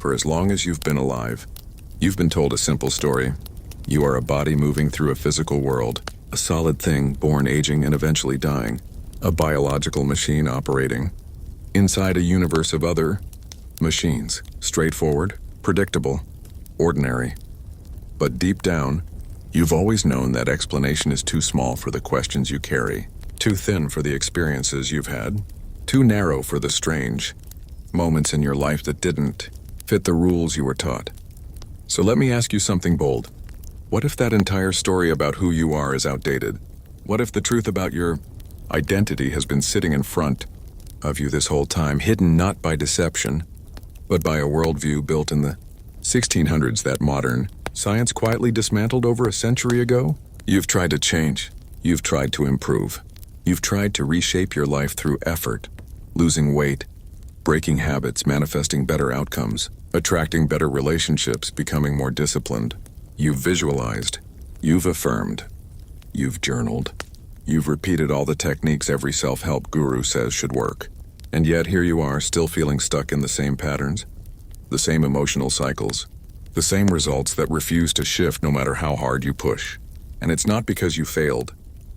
For as long as you've been alive, you've been told a simple story. You are a body moving through a physical world, a solid thing born aging and eventually dying, a biological machine operating inside a universe of other machines, straightforward, predictable, ordinary. But deep down, you've always known that explanation is too small for the questions you carry, too thin for the experiences you've had, too narrow for the strange moments in your life that didn't fit the rules you were taught. So let me ask you something bold. What if that entire story about who you are is outdated? What if the truth about your identity has been sitting in front of you this whole time, hidden not by deception, but by a worldview built in the 1600s that modern science quietly dismantled over a century ago? You've tried to change. You've tried to improve. You've tried to reshape your life through effort, losing weight, breaking habits, manifesting better outcomes, attracting better relationships, becoming more disciplined. You've visualized. You've affirmed. You've journaled. You've repeated all the techniques every self-help guru says should work. And yet here you are, still feeling stuck in the same patterns, the same emotional cycles, the same results that refuse to shift no matter how hard you push. And it's not because you failed.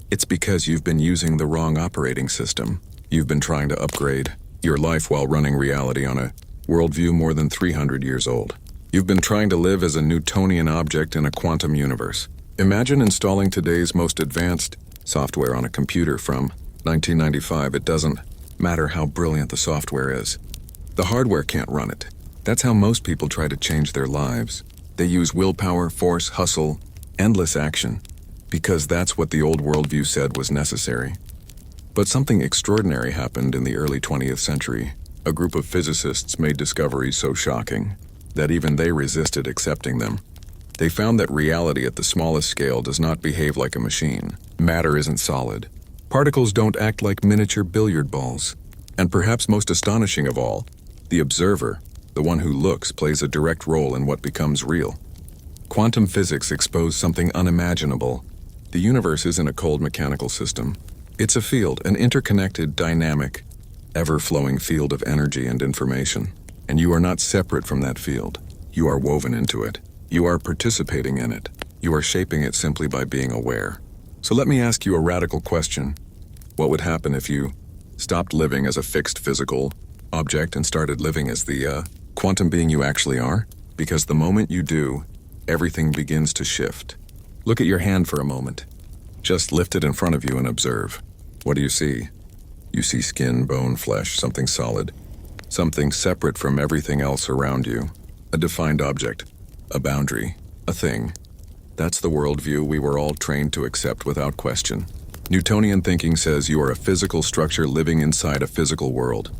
It's because you've been using the wrong operating system. You've been trying to upgrade your life while running reality on a worldview more than 300 years old. You've been trying to live as a Newtonian object in a quantum universe. Imagine installing today's most advanced software on a computer from 1995. It doesn't matter how brilliant the software is. The hardware can't run it. That's how most people try to change their lives. They use willpower, force, hustle, endless action, because that's what the old worldview said was necessary. But something extraordinary happened in the early 20th century. A group of physicists made discoveries so shocking that even they resisted accepting them. They found that reality at the smallest scale does not behave like a machine. Matter isn't solid. Particles don't act like miniature billiard balls. And perhaps most astonishing of all, the observer, the one who looks, plays a direct role in what becomes real. Quantum physics exposed something unimaginable. The universe isn't a cold mechanical system. It's a field, an interconnected, dynamic, ever-flowing field of energy and information. And you are not separate from that field. You are woven into it. You are participating in it. You are shaping it simply by being aware. So let me ask you a radical question. What would happen if you stopped living as a fixed physical object and started living as the quantum being you actually are? Because the moment you do, everything begins to shift. Look at your hand for a moment. Just lift it in front of you and observe. What do you see? You see skin, bone, flesh, something solid. Something separate from everything else around you. A defined object. A boundary. A thing. That's the worldview we were all trained to accept without question. Newtonian thinking says you are a physical structure living inside a physical world,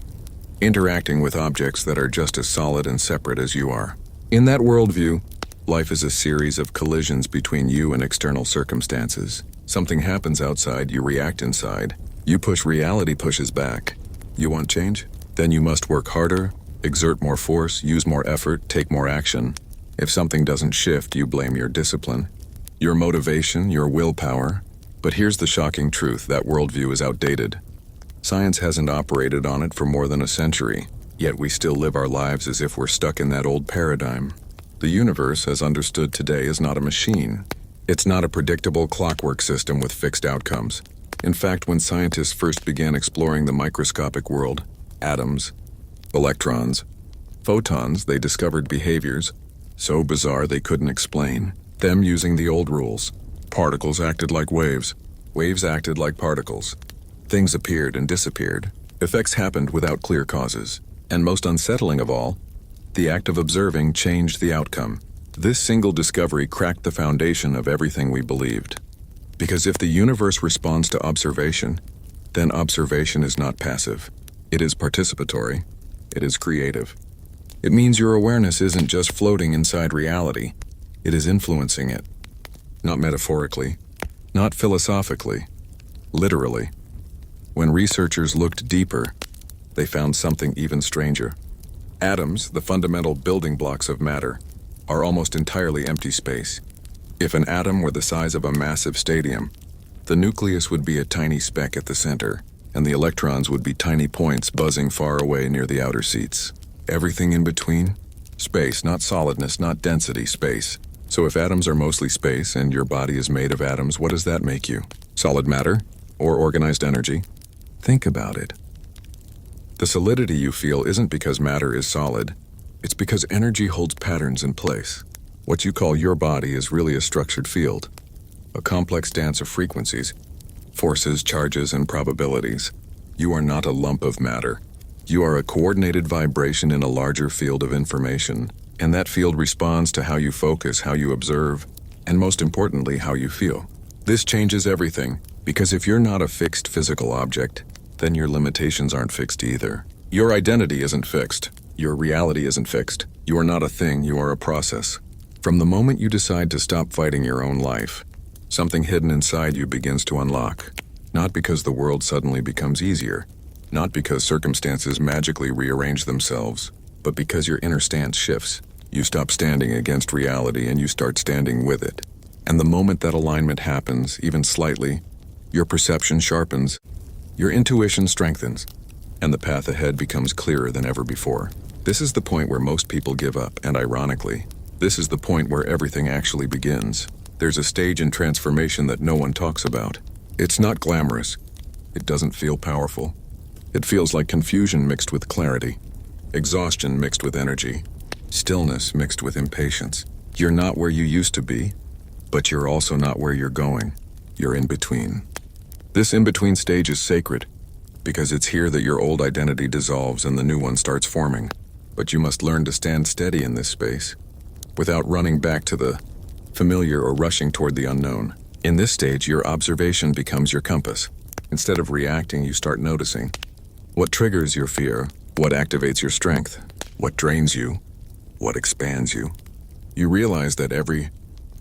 interacting with objects that are just as solid and separate as you are. In that worldview, life is a series of collisions between you and external circumstances. Something happens outside, you react inside. You push, reality pushes back. You want change? Then you must work harder, exert more force, use more effort, take more action. If something doesn't shift, you blame your discipline, your motivation, your willpower. But here's the shocking truth, that worldview is outdated. Science hasn't operated on it for more than a century, yet we still live our lives as if we're stuck in that old paradigm. The universe, as understood today, is not a machine. It's not a predictable clockwork system with fixed outcomes. In fact, when scientists first began exploring the microscopic world, atoms, electrons, photons, they discovered behaviors so bizarre they couldn't explain them using the old rules. Particles acted like waves. Waves acted like particles. Things appeared and disappeared. Effects happened without clear causes. And most unsettling of all, the act of observing changed the outcome. This single discovery cracked the foundation of everything we believed. Because if the universe responds to observation, then observation is not passive. It is participatory. It is creative. It means your awareness isn't just floating inside reality. It is influencing it. Not metaphorically, not philosophically, literally. When researchers looked deeper, they found something even stranger. Atoms, the fundamental building blocks of matter, are almost entirely empty space. If an atom were the size of a massive stadium, the nucleus would be a tiny speck at the center, and the electrons would be tiny points buzzing far away near the outer seats. Everything in between, Space, not solidness, not density, space. So if atoms are mostly space and your body is made of atoms, what does that make you? Solid matter? Or organized energy? Think about it. The solidity you feel isn't because matter is solid. It's because energy holds patterns in place. What you call your body is really a structured field, a complex dance of frequencies, forces, charges, and probabilities. You are not a lump of matter. You are a coordinated vibration in a larger field of information, and that field responds to how you focus, how you observe, and most importantly, how you feel. This changes everything, because if you're not a fixed physical object, then your limitations aren't fixed either. Your identity isn't fixed. Your reality isn't fixed. You are not a thing, you are a process. From the moment you decide to stop fighting your own life, something hidden inside you begins to unlock. Not because the world suddenly becomes easier, not because circumstances magically rearrange themselves, but because your inner stance shifts. You stop standing against reality and you start standing with it. And the moment that alignment happens, even slightly, your perception sharpens, your intuition strengthens, and the path ahead becomes clearer than ever before. This is the point where most people give up, and ironically, this is the point where everything actually begins. There's a stage in transformation that no one talks about. It's not glamorous. It doesn't feel powerful. It feels like confusion mixed with clarity, exhaustion mixed with energy, stillness mixed with impatience. You're not where you used to be, but you're also not where you're going. You're in between. This in-between stage is sacred, because it's here that your old identity dissolves and the new one starts forming. But you must learn to stand steady in this space, without running back to the familiar or rushing toward the unknown. In this stage, your observation becomes your compass. Instead of reacting, you start noticing. What triggers your fear? What activates your strength? What drains you? What expands you? You realize that every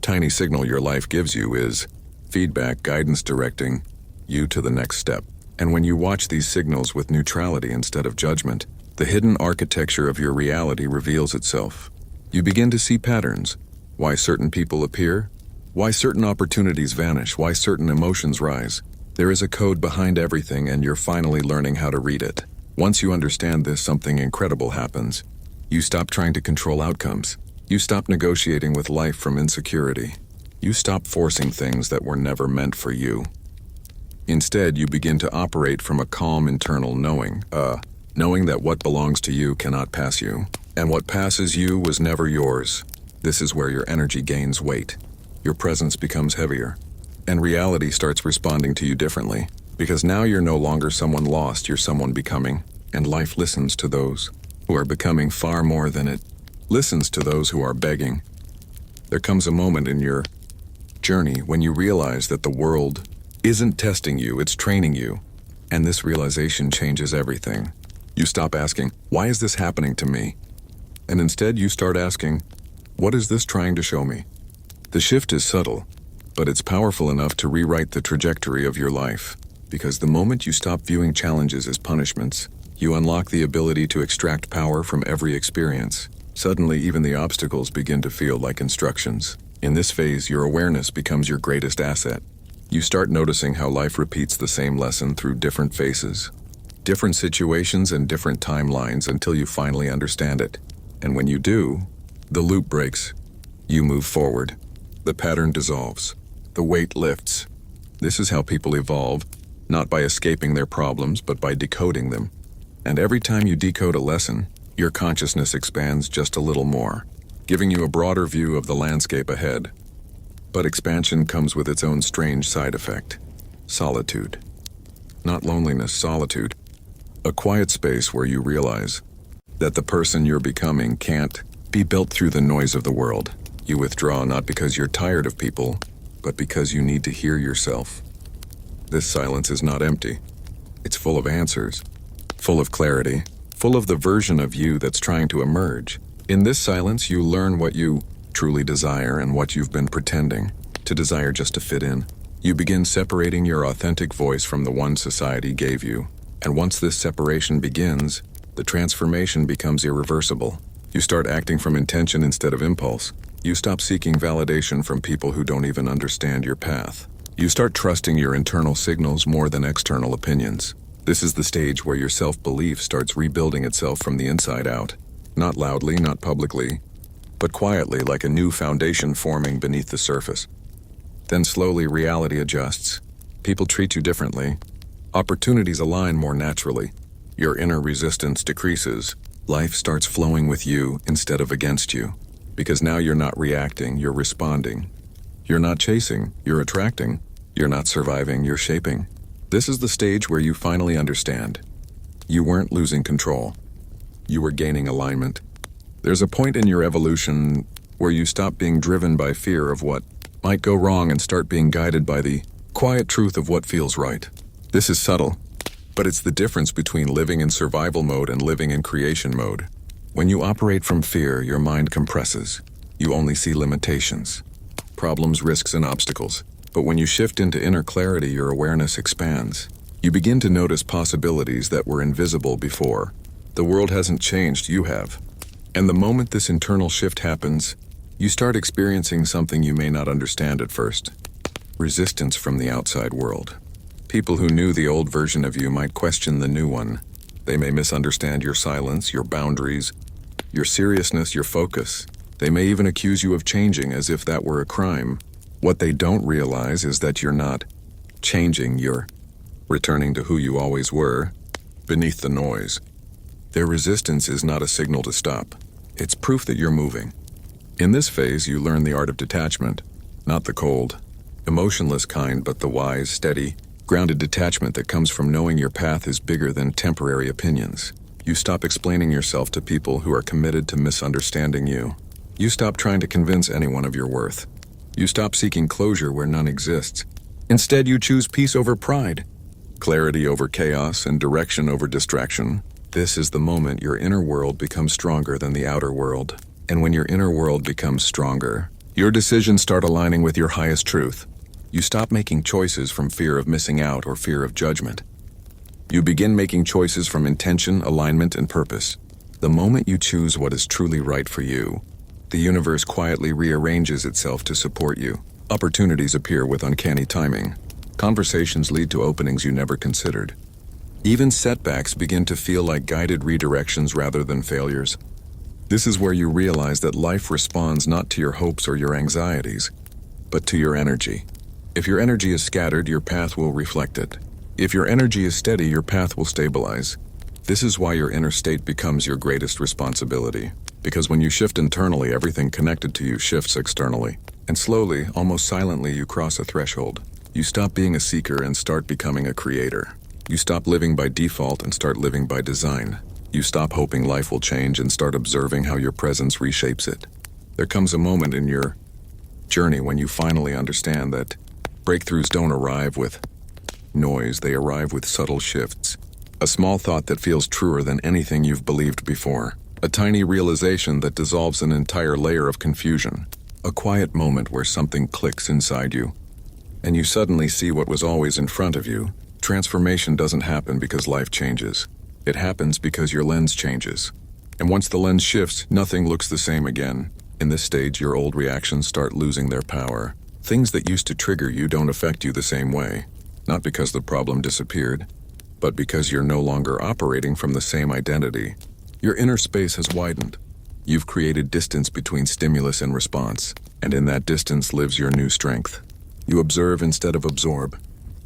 tiny signal your life gives you is feedback, guidance directing you to the next step. And when you watch these signals with neutrality instead of judgment, the hidden architecture of your reality reveals itself. You begin to see patterns, why certain people appear, why certain opportunities vanish, why certain emotions rise. There is a code behind everything, and you're finally learning how to read it. Once you understand this, something incredible happens. You stop trying to control outcomes. You stop negotiating with life from insecurity. You stop forcing things that were never meant for you. Instead, you begin to operate from a calm internal knowing that what belongs to you cannot pass you, and what passes you was never yours. This is where your energy gains weight. Your presence becomes heavier, and reality starts responding to you differently, because now you're no longer someone lost, you're someone becoming, and life listens to those who are becoming far more than it listens to those who are begging. There comes a moment in your journey when you realize that the world isn't testing you, it's training you, and this realization changes everything. You stop asking, why is this happening to me? And instead you start asking, what is this trying to show me? The shift is subtle, but it's powerful enough to rewrite the trajectory of your life, because the moment you stop viewing challenges as punishments, you unlock the ability to extract power from every experience. Suddenly, even the obstacles begin to feel like instructions. In this phase, your awareness becomes your greatest asset. You start noticing how life repeats the same lesson through different faces, different situations, and different timelines until you finally understand it. And when you do, the loop breaks. You move forward. The pattern dissolves. The weight lifts. This is how people evolve, not by escaping their problems, but by decoding them. And every time you decode a lesson, your consciousness expands just a little more, giving you a broader view of the landscape ahead. But expansion comes with its own strange side effect. Solitude. Not loneliness, solitude. A quiet space where you realize that the person you're becoming can't be built through the noise of the world. You withdraw not because you're tired of people, but because you need to hear yourself. This silence is not empty. It's full of answers, full of clarity, full of the version of you that's trying to emerge. In this silence, you learn what you truly desire and what you've been pretending to desire just to fit in. You begin separating your authentic voice from the one society gave you. And once this separation begins, the transformation becomes irreversible. You start acting from intention instead of impulse. You stop seeking validation from people who don't even understand your path. You start trusting your internal signals more than external opinions. This is the stage where your self-belief starts rebuilding itself from the inside out. Not loudly, not publicly, but quietly, like a new foundation forming beneath the surface. Then slowly reality adjusts. People treat you differently. Opportunities align more naturally. Your inner resistance decreases. Life starts flowing with you instead of against you. Because now you're not reacting, you're responding. You're not chasing, you're attracting. You're not surviving, you're shaping. This is the stage where you finally understand. You weren't losing control. You were gaining alignment. There's a point in your evolution where you stop being driven by fear of what might go wrong and start being guided by the quiet truth of what feels right. This is subtle, but it's the difference between living in survival mode and living in creation mode. When you operate from fear, your mind compresses. You only see limitations, problems, risks, and obstacles. But when you shift into inner clarity, your awareness expands. You begin to notice possibilities that were invisible before. The world hasn't changed, you have. And the moment this internal shift happens, you start experiencing something you may not understand at first. Resistance from the outside world. People who knew the old version of you might question the new one. They may misunderstand your silence, your boundaries, your seriousness, your focus. They may even accuse you of changing as if that were a crime. What they don't realize is that you're not changing, you're returning to who you always were, beneath the noise. Their resistance is not a signal to stop. It's proof that you're moving. In this phase, you learn the art of detachment, not the cold, emotionless kind, but the wise, steady, grounded detachment that comes from knowing your path is bigger than temporary opinions. You stop explaining yourself to people who are committed to misunderstanding you. You stop trying to convince anyone of your worth. You stop seeking closure where none exists. Instead, you choose peace over pride, clarity over chaos, and direction over distraction. This is the moment your inner world becomes stronger than the outer world. And when your inner world becomes stronger, your decisions start aligning with your highest truth. You stop making choices from fear of missing out or fear of judgment. You begin making choices from intention, alignment, and purpose. The moment you choose what is truly right for you, the universe quietly rearranges itself to support you. Opportunities appear with uncanny timing. Conversations lead to openings you never considered. Even setbacks begin to feel like guided redirections rather than failures. This is where you realize that life responds not to your hopes or your anxieties, but to your energy. If your energy is scattered, your path will reflect it. If your energy is steady, your path will stabilize. This is why your inner state becomes your greatest responsibility. Because when you shift internally, everything connected to you shifts externally. And slowly, almost silently, you cross a threshold. You stop being a seeker and start becoming a creator. You stop living by default and start living by design. You stop hoping life will change and start observing how your presence reshapes it. There comes a moment in your journey when you finally understand that breakthroughs don't arrive with noise, they arrive with subtle shifts. A small thought that feels truer than anything you've believed before. A tiny realization that dissolves an entire layer of confusion. A quiet moment where something clicks inside you, and you suddenly see what was always in front of you. Transformation doesn't happen because life changes. It happens because your lens changes. And once the lens shifts, nothing looks the same again. In this stage, your old reactions start losing their power. Things that used to trigger you don't affect you the same way. Not because the problem disappeared, but because you're no longer operating from the same identity. Your inner space has widened. You've created distance between stimulus and response, and in that distance lives your new strength. You observe instead of absorb.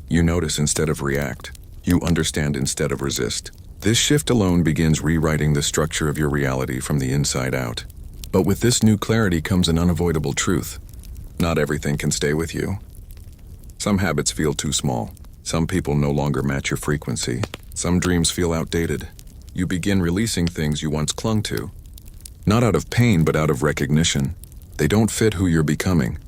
You notice instead of react. You understand instead of resist. This shift alone begins rewriting the structure of your reality from the inside out. But with this new clarity comes an unavoidable truth. Not everything can stay with you. Some habits feel too small. Some people no longer match your frequency. Some dreams feel outdated. You begin releasing things you once clung to. Not out of pain, but out of recognition. They don't fit who you're becoming.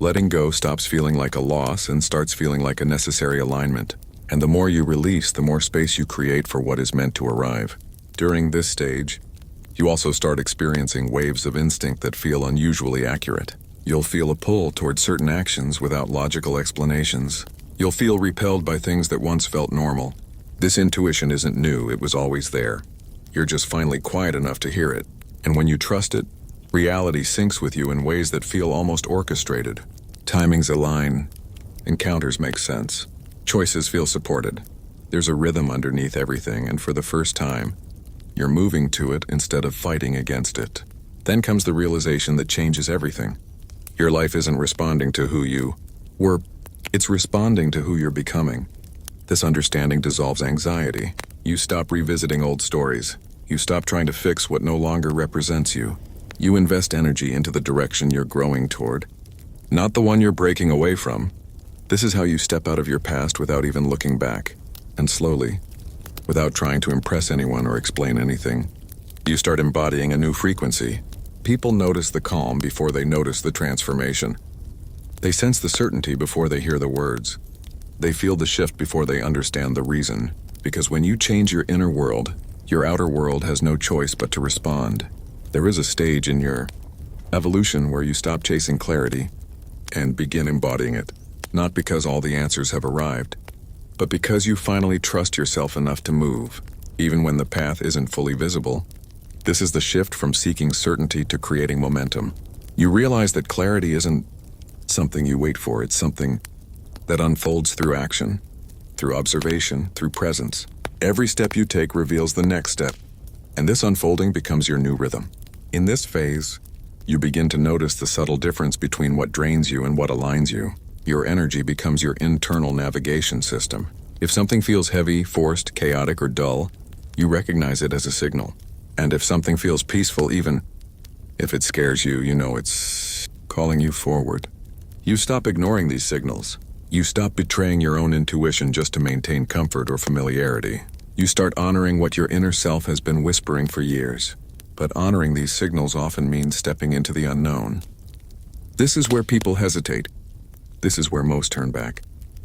Letting go stops feeling like a loss and starts feeling like a necessary alignment. And the more you release, the more space you create for what is meant to arrive. During this stage, you also start experiencing waves of instinct that feel unusually accurate. You'll feel a pull toward certain actions without logical explanations. You'll feel repelled by things that once felt normal. This intuition isn't new, it was always there. You're just finally quiet enough to hear it. And when you trust it, reality syncs with you in ways that feel almost orchestrated. Timings align, encounters make sense, choices feel supported. There's a rhythm underneath everything, and for the first time, You're moving to it instead of fighting against it. Then comes the realization that changes everything. Your life isn't responding to who you were, it's responding to who you're becoming. This understanding dissolves anxiety. You stop revisiting old stories. You stop trying to fix what no longer represents you. You invest energy into the direction you're growing toward, not the one you're breaking away from. This is how you step out of your past without even looking back. And slowly, without trying to impress anyone or explain anything, you start embodying a new frequency. People notice the calm before they notice the transformation. They sense the certainty before they hear the words. They feel the shift before they understand the reason. Because when you change your inner world, your outer world has no choice but to respond. There is a stage in your evolution where you stop chasing clarity and begin embodying it. Not because all the answers have arrived, but because you finally trust yourself enough to move, even when the path isn't fully visible. This is the shift from seeking certainty to creating momentum. You realize that clarity isn't something you wait for, it's something that unfolds through action, through observation, through presence. Every step you take reveals the next step, and this unfolding becomes your new rhythm. In this phase, you begin to notice the subtle difference between what drains you and what aligns you. Your energy becomes your internal navigation system. If something feels heavy, forced, chaotic, or dull, you recognize it as a signal. And if something feels peaceful, even if it scares you, you know it's calling you forward. You stop ignoring these signals. You stop betraying your own intuition just to maintain comfort or familiarity. You start honoring what your inner self has been whispering for years. But honoring these signals often means stepping into the unknown. This is where people hesitate. This is where most turn back.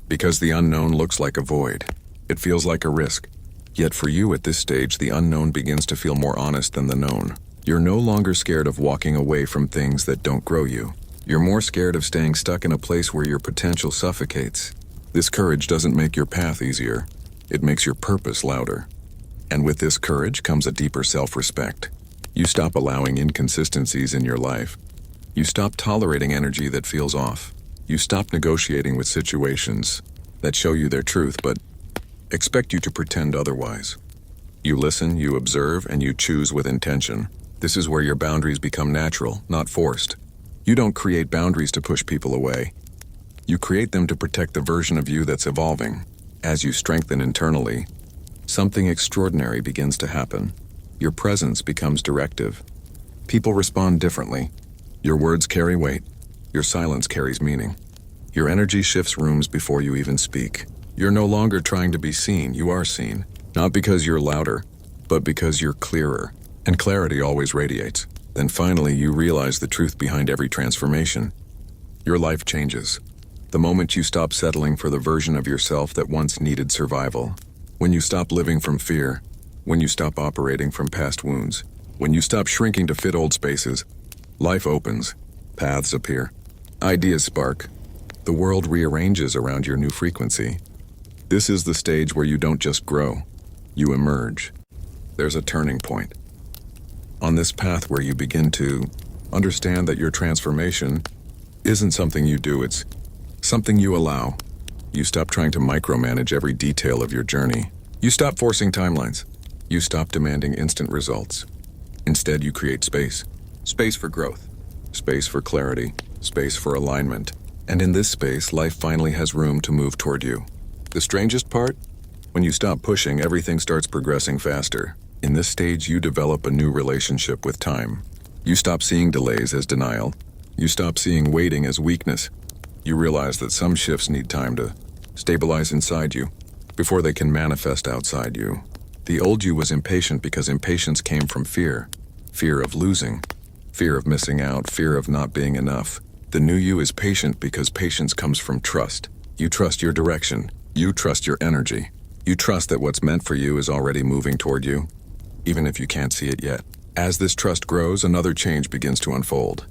Because the unknown looks like a void. It feels like a risk. Yet for you at this stage, the unknown begins to feel more honest than the known. You're no longer scared of walking away from things that don't grow you. You're more scared of staying stuck in a place where your potential suffocates. This courage doesn't make your path easier. It makes your purpose louder. And with this courage comes a deeper self-respect. You stop allowing inconsistencies in your life. You stop tolerating energy that feels off. You stop negotiating with situations that show you their truth but expect you to pretend otherwise. You listen, you observe, and you choose with intention. This is where your boundaries become natural, not forced. You don't create boundaries to push people away. You create them to protect the version of you that's evolving. As you strengthen internally, something extraordinary begins to happen. Your presence becomes directive. People respond differently. Your words carry weight. Your silence carries meaning. Your energy shifts rooms before you even speak. You're no longer trying to be seen, you are seen. Not because you're louder, but because you're clearer. And clarity always radiates. Then finally you realize the truth behind every transformation. Your life changes. The moment you stop settling for the version of yourself that once needed survival. When you stop living from fear. When you stop operating from past wounds. When you stop shrinking to fit old spaces. Life opens. Paths appear. Ideas spark. The world rearranges around your new frequency. This is the stage where you don't just grow, you emerge. There's a turning point. On this path where you begin to understand that your transformation isn't something you do, it's something you allow. You stop trying to micromanage every detail of your journey. You stop forcing timelines. You stop demanding instant results. Instead, you create space. Space for growth. Space for clarity. Space for alignment. And in this space, life finally has room to move toward you. The strangest part? When you stop pushing, everything starts progressing faster. In this stage, you develop a new relationship with time. You stop seeing delays as denial. You stop seeing waiting as weakness. You realize that some shifts need time to stabilize inside you before they can manifest outside you. The old you was impatient because impatience came from fear. Fear of losing. Fear of missing out. Fear of not being enough. The new you is patient because patience comes from trust. You trust your direction. You trust your energy. You trust that what's meant for you is already moving toward you, even if you can't see it yet. As this trust grows, another change begins to unfold.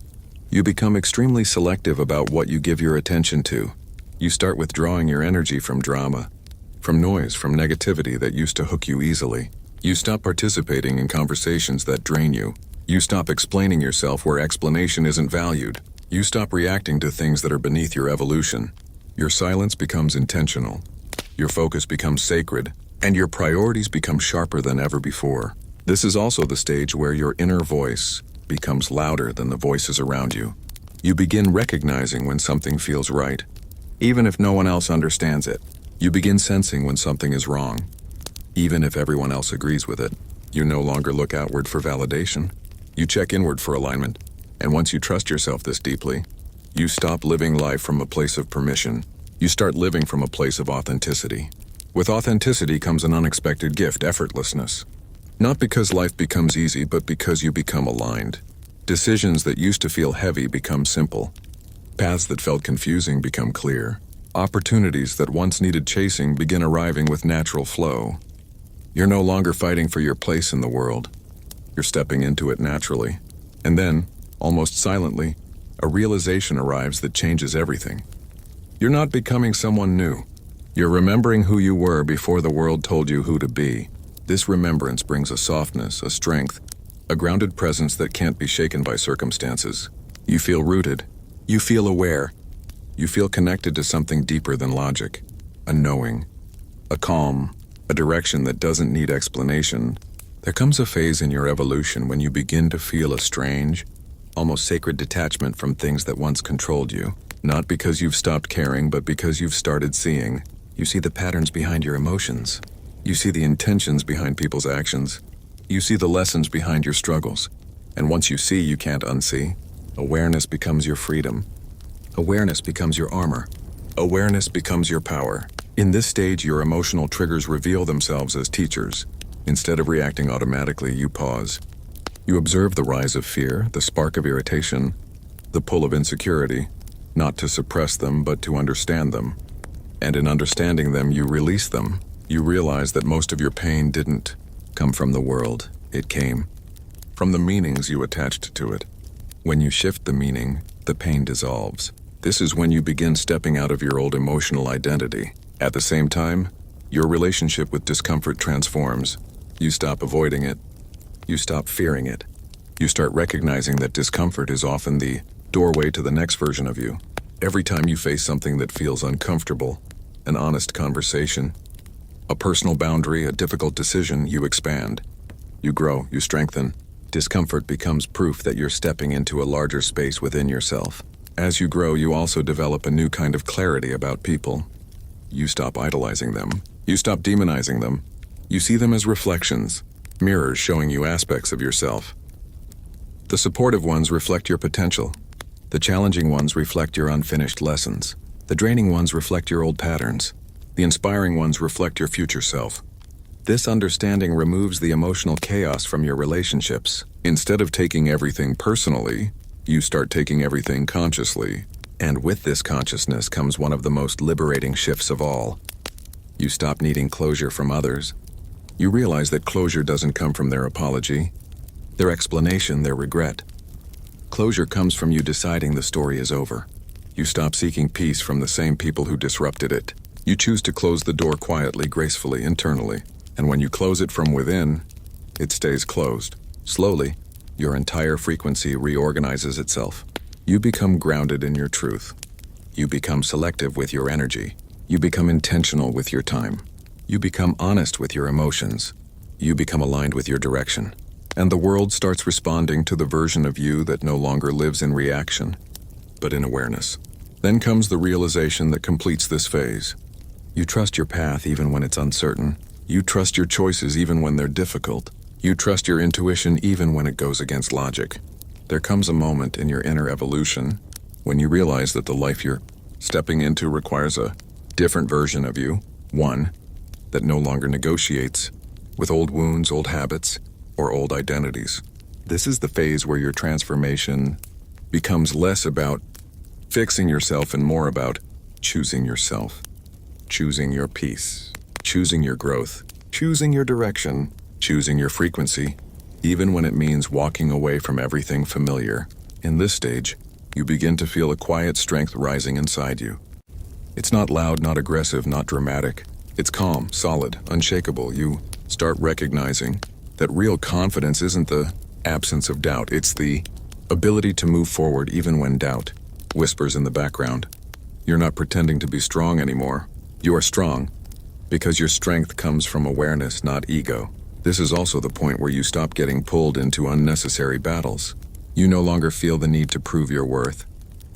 You become extremely selective about what you give your attention to. You start withdrawing your energy from drama, from noise, from negativity that used to hook you easily. You stop participating in conversations that drain you. You stop explaining yourself where explanation isn't valued. You stop reacting to things that are beneath your evolution. Your silence becomes intentional. Your focus becomes sacred, and your priorities become sharper than ever before. This is also the stage where your inner voice becomes louder than the voices around you. You begin recognizing when something feels right, even if no one else understands it. You begin sensing when something is wrong, even if everyone else agrees with it. You no longer look outward for validation. You check inward for alignment. And once you trust yourself this deeply, you stop living life from a place of permission. You start living from a place of authenticity. With authenticity comes an unexpected gift, effortlessness. Not because life becomes easy, but because you become aligned. Decisions that used to feel heavy become simple. Paths that felt confusing become clear. Opportunities that once needed chasing begin arriving with natural flow. You're no longer fighting for your place in the world. You're stepping into it naturally. And then, almost silently, a realization arrives that changes everything. You're not becoming someone new. You're remembering who you were before the world told you who to be. This remembrance brings a softness, a strength, a grounded presence that can't be shaken by circumstances. You feel rooted. You feel aware. You feel connected to something deeper than logic. A knowing. A calm. A direction that doesn't need explanation. There comes a phase in your evolution when you begin to feel a strange, almost sacred detachment from things that once controlled you. Not because you've stopped caring, but because you've started seeing. You see the patterns behind your emotions. You see the intentions behind people's actions. You see the lessons behind your struggles. And once you see, you can't unsee. Awareness becomes your freedom. Awareness becomes your armor. Awareness becomes your power. In this stage, your emotional triggers reveal themselves as teachers. Instead of reacting automatically, you pause. You observe the rise of fear, the spark of irritation, the pull of insecurity, not to suppress them, but to understand them. And in understanding them, you release them. You realize that most of your pain didn't come from the world. It came from the meanings you attached to it. When you shift the meaning, the pain dissolves. This is when you begin stepping out of your old emotional identity. At the same time, your relationship with discomfort transforms. You stop avoiding it. You stop fearing it. You start recognizing that discomfort is often the doorway to the next version of you. Every time you face something that feels uncomfortable, an honest conversation, a personal boundary, a difficult decision, you expand. You grow, you strengthen. Discomfort becomes proof that you're stepping into a larger space within yourself. As you grow, you also develop a new kind of clarity about people. You stop idolizing them. You stop demonizing them. You see them as reflections, mirrors showing you aspects of yourself. The supportive ones reflect your potential. The challenging ones reflect your unfinished lessons. The draining ones reflect your old patterns. The inspiring ones reflect your future self. This understanding removes the emotional chaos from your relationships. Instead of taking everything personally, you start taking everything consciously. And with this consciousness comes one of the most liberating shifts of all. You stop needing closure from others. You realize that closure doesn't come from their apology, their explanation, their regret. Closure comes from you deciding the story is over. You stop seeking peace from the same people who disrupted it. You choose to close the door quietly, gracefully, internally. And when you close it from within, it stays closed. Slowly, your entire frequency reorganizes itself. You become grounded in your truth. You become selective with your energy. You become intentional with your time. You become honest with your emotions. You become aligned with your direction. And the world starts responding to the version of you that no longer lives in reaction, but in awareness. Then comes the realization that completes this phase. You trust your path even when it's uncertain. You trust your choices even when they're difficult. You trust your intuition even when it goes against logic. There comes a moment in your inner evolution when you realize that the life you're stepping into requires a different version of you, one that no longer negotiates with old wounds, old habits, or old identities. This is the phase where your transformation becomes less about fixing yourself and more about choosing yourself, choosing your peace, choosing your growth, choosing your direction, choosing your frequency, even when it means walking away from everything familiar. In this stage, you begin to feel a quiet strength rising inside you. It's not loud, not aggressive, not dramatic. It's calm, solid, unshakable. You start recognizing that real confidence isn't the absence of doubt. It's the ability to move forward even when doubt whispers in the background. You're not pretending to be strong anymore. You are strong because your strength comes from awareness, not ego. This is also the point where you stop getting pulled into unnecessary battles. You no longer feel the need to prove your worth,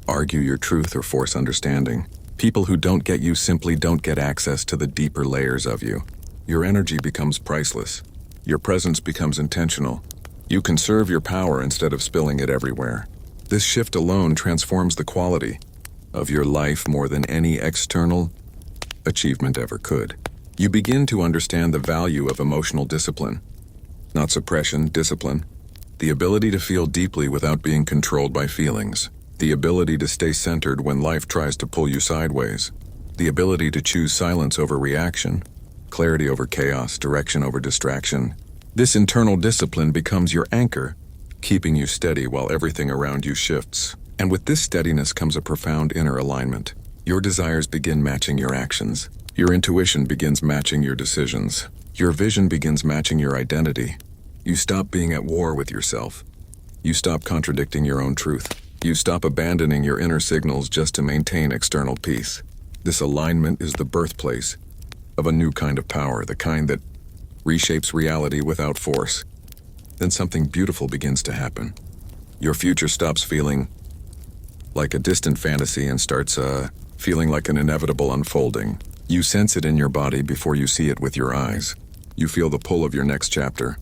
argue your truth, or force understanding. People who don't get you simply don't get access to the deeper layers of you. Your energy becomes priceless. Your presence becomes intentional. You conserve your power instead of spilling it everywhere. This shift alone transforms the quality of your life more than any external achievement ever could. You begin to understand the value of emotional discipline. Not suppression, discipline. The ability to feel deeply without being controlled by feelings. The ability to stay centered when life tries to pull you sideways. The ability to choose silence over reaction, clarity over chaos, direction over distraction. This internal discipline becomes your anchor, keeping you steady while everything around you shifts. And with this steadiness comes a profound inner alignment. Your desires begin matching your actions. Your intuition begins matching your decisions. Your vision begins matching your identity. You stop being at war with yourself. You stop contradicting your own truth. You stop abandoning your inner signals just to maintain external peace. This alignment is the birthplace of a new kind of power, the kind that reshapes reality without force. Then something beautiful begins to happen. Your future stops feeling like a distant fantasy and starts feeling like an inevitable unfolding. You sense it in your body before you see it with your eyes. You feel the pull of your next chapter,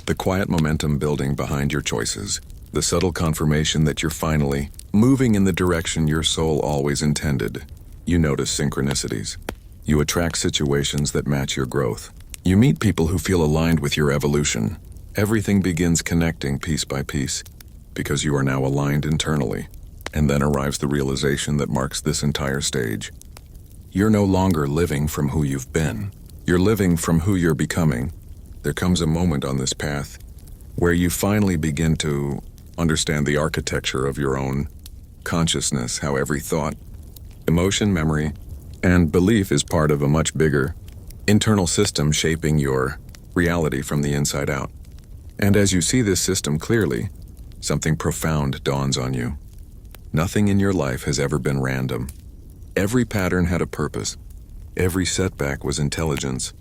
the quiet momentum building behind your choices, the subtle confirmation that you're finally moving in the direction your soul always intended. You notice synchronicities. You attract situations that match your growth. You meet people who feel aligned with your evolution. Everything begins connecting piece by piece because you are now aligned internally. And then arrives the realization that marks this entire stage. You're no longer living from who you've been. You're living from who you're becoming. There comes a moment on this path where you finally begin to understand the architecture of your own consciousness, how every thought, emotion, memory, and belief is part of a much bigger internal system shaping your reality from the inside out. And as you see this system clearly, something profound dawns on you. Nothing in your life has ever been random. Every pattern had a purpose. Every setback was intelligence.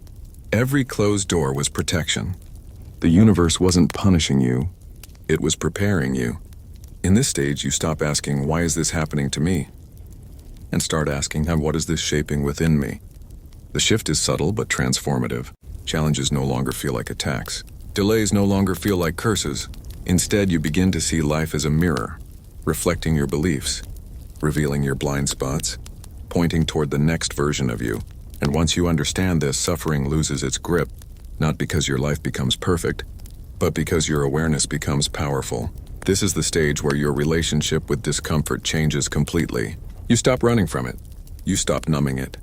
Every closed door was protection. The universe wasn't punishing you. It was preparing you. In this stage, you stop asking, why is this happening to me? And start asking, what is this shaping within me? The shift is subtle but transformative. Challenges no longer feel like attacks. Delays no longer feel like curses. Instead, you begin to see life as a mirror, reflecting your beliefs, revealing your blind spots, pointing toward the next version of you. And once you understand this, suffering loses its grip, not because your life becomes perfect, but because your awareness becomes powerful. This is the stage where your relationship with discomfort changes completely. You stop running from it. You stop numbing it.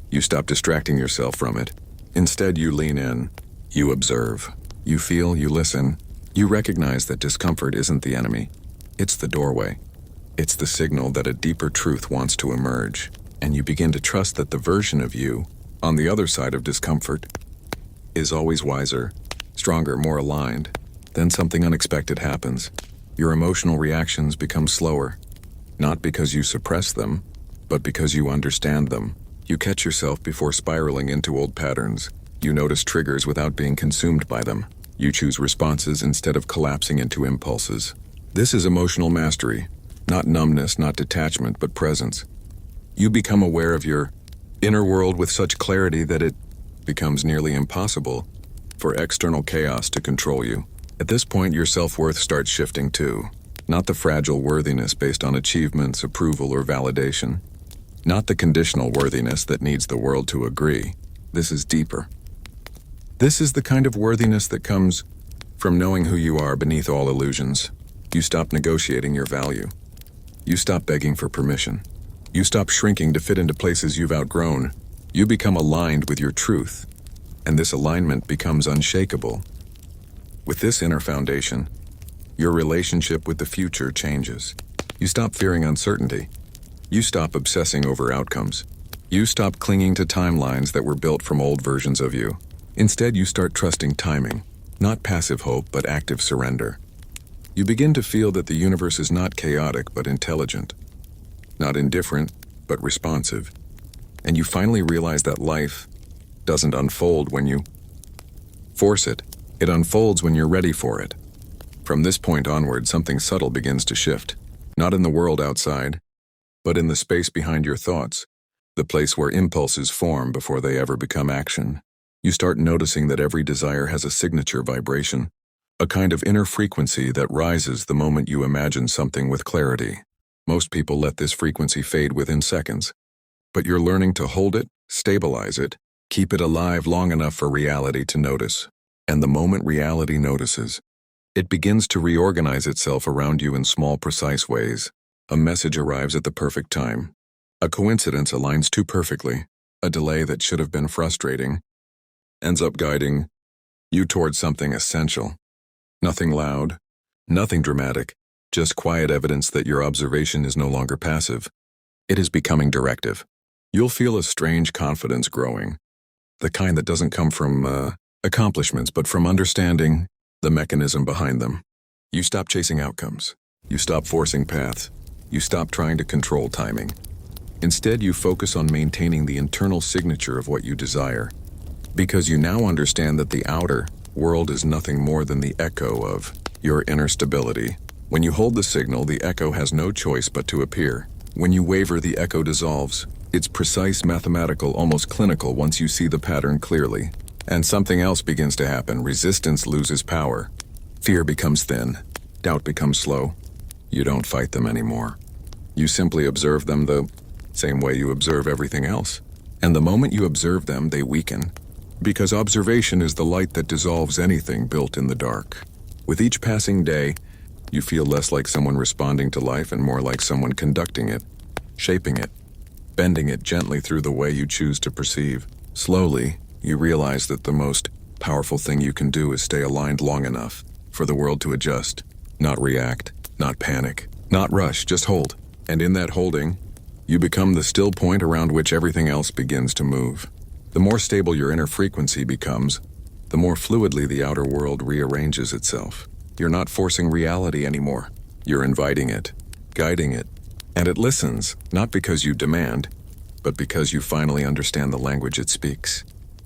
You stop distracting yourself from it. Instead, you lean in. You observe. You feel, you listen. You recognize that discomfort isn't the enemy. It's the doorway. It's the signal that a deeper truth wants to emerge. And you begin to trust that the version of you, on the other side of discomfort, is always wiser, stronger, more aligned. Then something unexpected happens. Your emotional reactions become slower, not because you suppress them, but because you understand them. You catch yourself before spiraling into old patterns. You notice triggers without being consumed by them. You choose responses instead of collapsing into impulses. This is emotional mastery, not numbness, not detachment, but presence. You become aware of your inner world with such clarity that it becomes nearly impossible for external chaos to control you. At this point, your self-worth starts shifting too. Not the fragile worthiness based on achievements, approval, or validation. Not the conditional worthiness that needs the world to agree. This is deeper. This is the kind of worthiness that comes from knowing who you are beneath all illusions. You stop negotiating your value. You stop begging for permission. You stop shrinking to fit into places you've outgrown. You become aligned with your truth, and this alignment becomes unshakable. With this inner foundation, your relationship with the future changes. You stop fearing uncertainty. You stop obsessing over outcomes. You stop clinging to timelines that were built from old versions of you. Instead, you start trusting timing, not passive hope, but active surrender. You begin to feel that the universe is not chaotic, but intelligent. Not indifferent, but responsive. And you finally realize that life doesn't unfold when you force it. It unfolds when you're ready for it. From this point onward, something subtle begins to shift. Not in the world outside, but in the space behind your thoughts, the place where impulses form before they ever become action. You start noticing that every desire has a signature vibration, a kind of inner frequency that rises the moment you imagine something with clarity. Most people let this frequency fade within seconds, but you're learning to hold it, stabilize it, keep it alive long enough for reality to notice. And the moment reality notices, it begins to reorganize itself around you in small, precise ways. A message arrives at the perfect time. A coincidence aligns too perfectly. A delay that should have been frustrating ends up guiding you towards something essential. Nothing loud, nothing dramatic, just quiet evidence that your observation is no longer passive. It is becoming directive. You'll feel a strange confidence growing, the kind that doesn't come from accomplishments, but from understanding the mechanism behind them. You stop chasing outcomes. You stop forcing paths. You stop trying to control timing. Instead, you focus on maintaining the internal signature of what you desire, because you now understand that the outer world is nothing more than the echo of your inner stability. When you hold the signal, the echo has no choice but to appear. When you waver, the echo dissolves. It's precise, mathematical, almost clinical once you see the pattern clearly. And something else begins to happen. Resistance loses power. Fear becomes thin. Doubt becomes slow. You don't fight them anymore. You simply observe them the same way you observe everything else. And the moment you observe them, they weaken. Because observation is the light that dissolves anything built in the dark. With each passing day, you feel less like someone responding to life and more like someone conducting it, shaping it, bending it gently through the way you choose to perceive. Slowly, you realize that the most powerful thing you can do is stay aligned long enough for the world to adjust, not react, not panic, not rush, just hold. And in that holding, you become the still point around which everything else begins to move. The more stable your inner frequency becomes, the more fluidly the outer world rearranges itself. You're not forcing reality anymore. You're inviting it, guiding it, and it listens, not because you demand, but because you finally understand the language it speaks.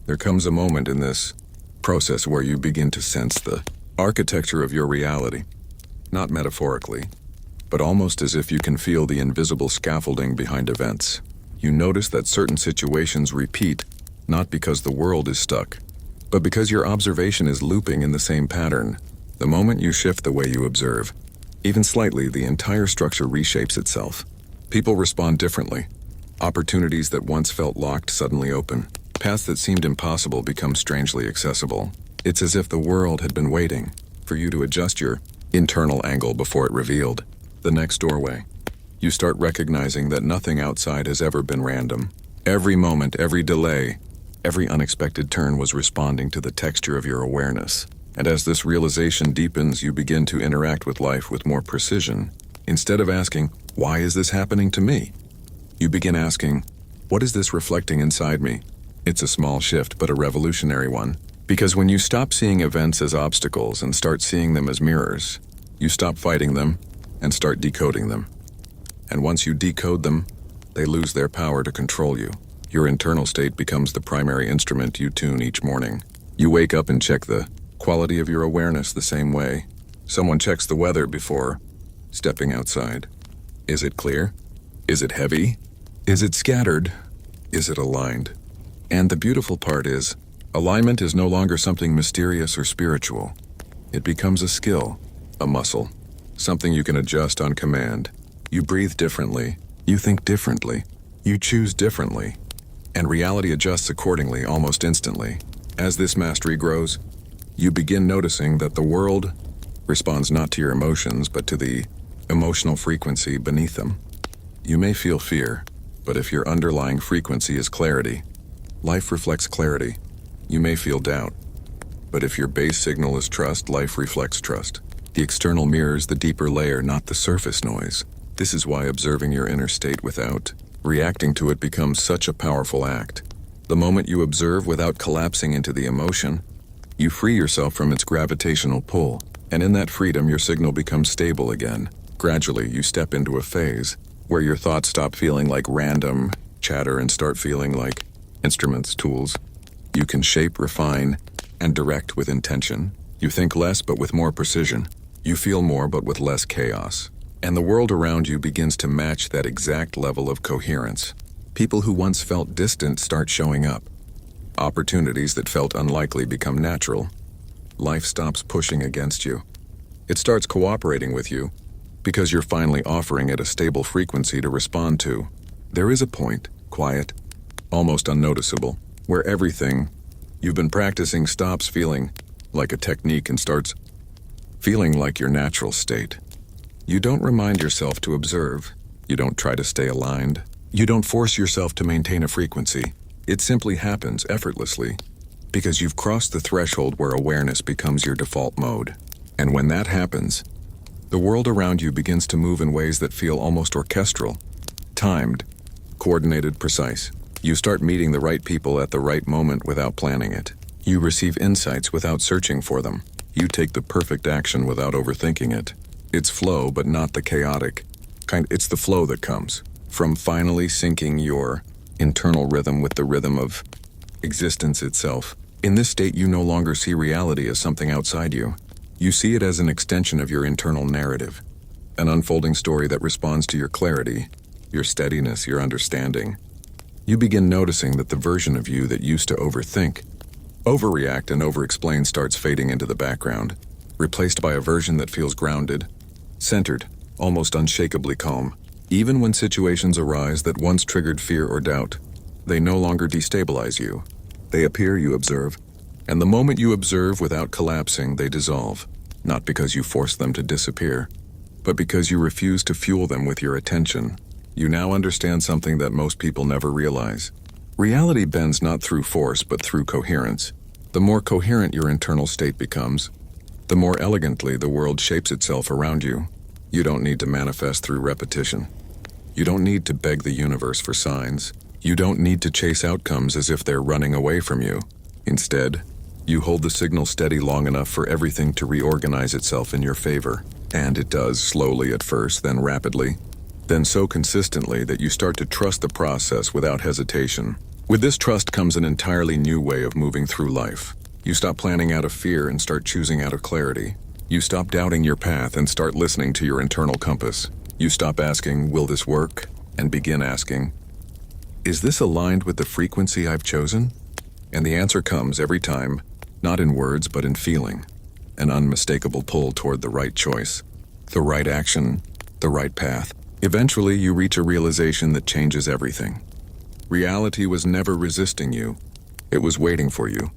There comes a moment in this process where you begin to sense the architecture of your reality, not metaphorically, but almost as if you can feel the invisible scaffolding behind events. You notice that certain situations repeat, not because the world is stuck, but because your observation is looping in the same pattern. The moment you shift the way you observe, even slightly, the entire structure reshapes itself. People respond differently. Opportunities that once felt locked suddenly open. Paths that seemed impossible become strangely accessible. It's as if the world had been waiting for you to adjust your internal angle before it revealed the next doorway. You start recognizing that nothing outside has ever been random. Every moment, every delay, every unexpected turn was responding to the texture of your awareness. And as this realization deepens, you begin to interact with life with more precision. Instead of asking, "Why is this happening to me?" you begin asking, "What is this reflecting inside me?" It's a small shift, but a revolutionary one. Because when you stop seeing events as obstacles and start seeing them as mirrors, you stop fighting them and start decoding them. And once you decode them, they lose their power to control you. Your internal state becomes the primary instrument you tune each morning. You wake up and check the quality of your awareness the same way someone checks the weather before stepping outside. Is it clear? Is it heavy? Is it scattered? Is it aligned? And the beautiful part is, alignment is no longer something mysterious or spiritual. It becomes a skill, a muscle, something you can adjust on command. You breathe differently, you think differently, you choose differently, and reality adjusts accordingly almost instantly. As this mastery grows, you begin noticing that the world responds not to your emotions, but to the emotional frequency beneath them. You may feel fear, but if your underlying frequency is clarity, life reflects clarity. You may feel doubt, but if your base signal is trust, life reflects trust. The external mirrors the deeper layer, not the surface noise. This is why observing your inner state without reacting to it becomes such a powerful act. The moment you observe without collapsing into the emotion, you free yourself from its gravitational pull, and in that freedom your signal becomes stable again. Gradually, you step into a phase where your thoughts stop feeling like random chatter and start feeling like instruments, tools. You can shape, refine, and direct with intention. You think less but with more precision. You feel more but with less chaos. And the world around you begins to match that exact level of coherence. People who once felt distant start showing up. Opportunities that felt unlikely become natural. Life stops pushing against you. It starts cooperating with you because you're finally offering it a stable frequency to respond to. There is a point, quiet, almost unnoticeable, where everything you've been practicing stops feeling like a technique and starts feeling like your natural state. You don't remind yourself to observe. You don't try to stay aligned. You don't force yourself to maintain a frequency. It simply happens effortlessly because you've crossed the threshold where awareness becomes your default mode. And when that happens, the world around you begins to move in ways that feel almost orchestral, timed, coordinated, precise. You start meeting the right people at the right moment without planning it. You receive insights without searching for them. You take the perfect action without overthinking it. It's flow, but not the chaotic kind. It's the flow that comes from finally syncing your internal rhythm with the rhythm of existence itself. In this state, you no longer see reality as something outside you. You see it as an extension of your internal narrative, an unfolding story that responds to your clarity, your steadiness, your understanding. You begin noticing that the version of you that used to overthink, overreact, and overexplain starts fading into the background, replaced by a version that feels grounded, centered, almost unshakably calm. Even when situations arise that once triggered fear or doubt, they no longer destabilize you. They appear, you observe, and the moment you observe without collapsing, they dissolve, not because you force them to disappear, but because you refuse to fuel them with your attention. You now understand something that most people never realize. Reality bends not through force, but through coherence. The more coherent your internal state becomes, the more elegantly the world shapes itself around you. You don't need to manifest through repetition. You don't need to beg the universe for signs. You don't need to chase outcomes as if they're running away from you. Instead, you hold the signal steady long enough for everything to reorganize itself in your favor. And it does, slowly at first, then rapidly. Then so consistently that you start to trust the process without hesitation. With this trust comes an entirely new way of moving through life. You stop planning out of fear and start choosing out of clarity. You stop doubting your path and start listening to your internal compass. You stop asking, will this work? And begin asking, is this aligned with the frequency I've chosen? And the answer comes every time, not in words but in feeling. An unmistakable pull toward the right choice, the right action, the right path. Eventually, you reach a realization that changes everything. Reality was never resisting you. It was waiting for you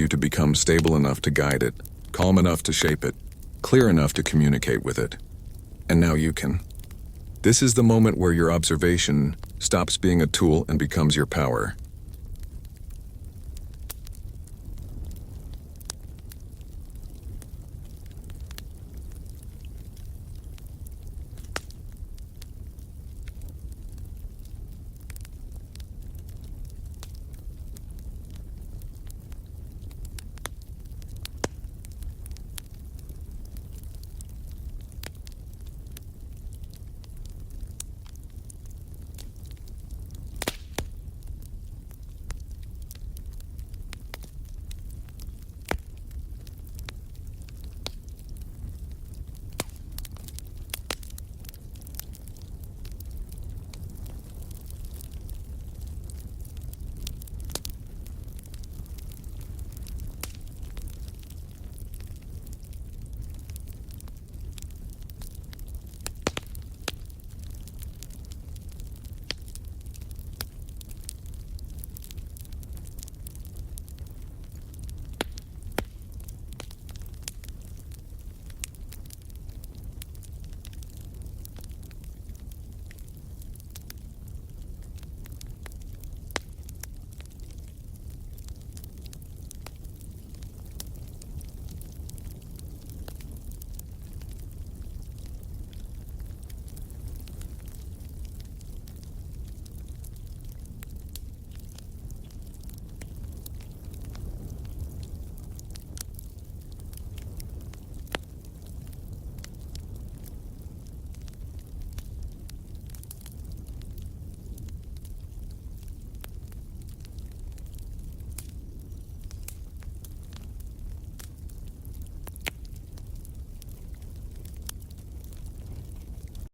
to become stable enough to guide it, calm enough to shape it, clear enough to communicate with it. And now you can. This is the moment where your observation stops being a tool and becomes your power.